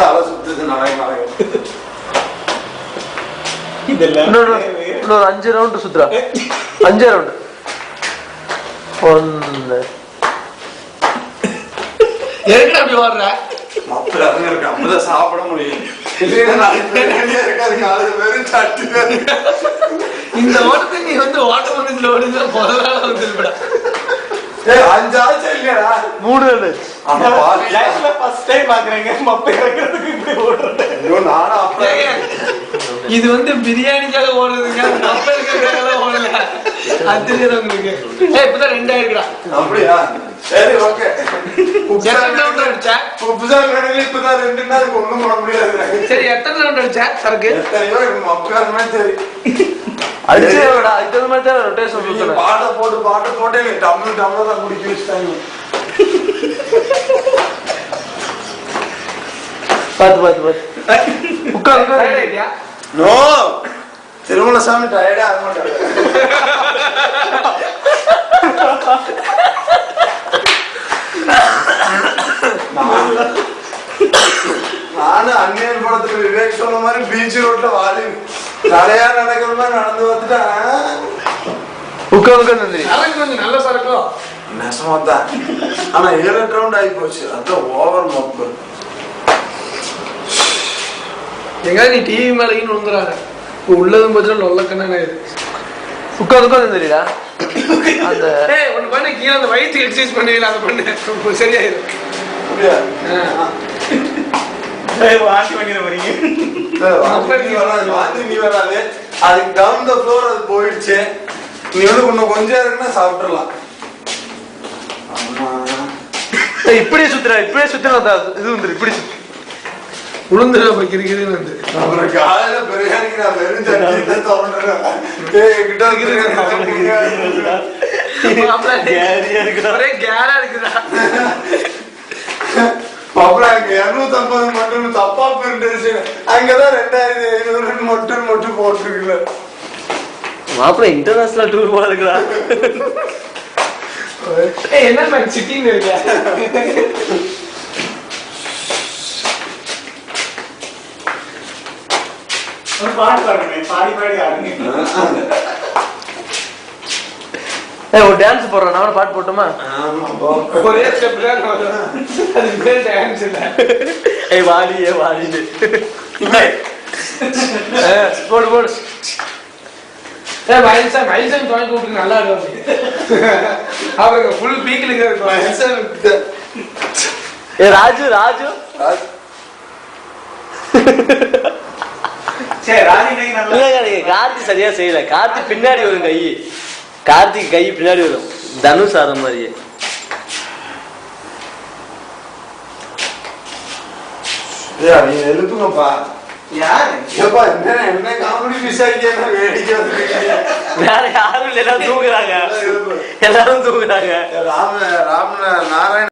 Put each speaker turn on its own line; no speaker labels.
தலை சுத்துது
இன்னொரு 5 ரவுண்ட் சுத்துறா 5 ரவுண்ட் 1
எதுக்கு அப்படி ஓடுற
அப்பதான் சாப்பிட முடியும்
இந்த ஓட்டத்தை நீ வந்து ஓட்ட முடிஞ்சு ஓடுங்க முதல்ல
5 ஆச்சு இல்லையா
3 ரன்
இது வந்து பிரியாணிக்காக ஓடுறதுங்க கப்பலுக்காக ஓடல அது தெரியாது உங்களுக்கு இப்பதான் 2 ஆயிருக்குடா
அப்படியா சரி ஓகே
எத்தனை ரவுண்ட் அடிச்சா
இப்பதான் 2 நாளுக்கு ஒண்ணும் பண்ண முடியாது
சரி எத்தனை ரவுண்ட் அடிச்சா சரக்கு
எத்தனையோ மக்காரமே சரி
அடிச்சேடா இது மாதிரி தான் ரொட்டேஷன் சுத்தணும்
பாட்ட போட்டு டம்ளர் தான் குடிக்க வச்சுட்டாங்க
பாத்து உட்காந்து
நோ திருமல சாமி டயர்டே ஆக மாட்டாங்க நானும் அந்நியன் படத்துல விவேக் சொன்ன மாதிரி பீச் ரோட்ல வாடி நிறையா நடக்கிற மாதிரி நடந்து வந்துட்டேன்
உட்காந்து
கொஞ்சம் நல்ல சரக்கும்
நெசமாதான் ஆனா 7 ரவுண்ட் ஆகி போச்சு அதான் ஓவர் மப்பு
எங்காவது நீ டிவி மேலேயும் விழுந்துறாங்க உள்ளதும் போச்சுன்னா நல்ல கண்ணா
உட்காந்து தெரியல அந்த
ஒண்ணு பண்ண கீழே அந்த வயிற்று எக்ஸசைஸ் பண்ணுவீங்களா அதை பண்ணு சரியாயிரும்
வாந்தி பண்ணிட போறீங்க
நீ வராது அதுக்கு டவுன் த ஃப்ளோர் அது போயிடுச்சு நீ வந்து இன்னும் கொஞ்சம் இருக்குன்னா சாப்பிட்டுலாம்
இப்படியே சுத்துறா இது வந்து இப்படி சுத்து
உளுந்துரு அப்புறம் கிரிக்கிறேன்னு வந்து
அப்புறம் காலையில பிரியாணிக்கு நான் வெறும் சட்னி
ஒரே கேரா இருக்குதா
அப்புறம் அங்க 250 மட்டும் தப்பா பிரிண்டுச்சு அங்கதான் 2500 மட்டும் போட்டுருக்குல
மாப்பிள்ள இன்டர்நேஷனல் டூர் போல இருக்கிறா
என்ன மேம் சிட்டின்னு இருக்க
பாட்டு பாடுங்க பாடி ஆடுங்க
ஒரு டான்ஸ் போடுறேன் நான் பாட்டு போட்டுமா
ஒரே ஸ்டெப் தான் அதுக்கு பேர் டான்ஸ் இல்ல
வாடி போடு
மயில்சாமி வாங்கி கூப்பிட்டு நல்லா இருக்கும் அவங்க ஃபுல் பீக்கில் இருக்கிற
ராஜு கார்த்தி சரியா செய்யல கார்த்தி பின்னாடி வரும் கார்த்திக் கை பின்னாடி வரும் தனுஷ் ஆற மாதிரியே
நீ எழுப்புங்கப்பா என்ன காமெடி விசாரிக்க வேடிக்கை
வேற யாரும் இல்ல எல்லாரும் தூங்குறாங்க
ராம நாராயண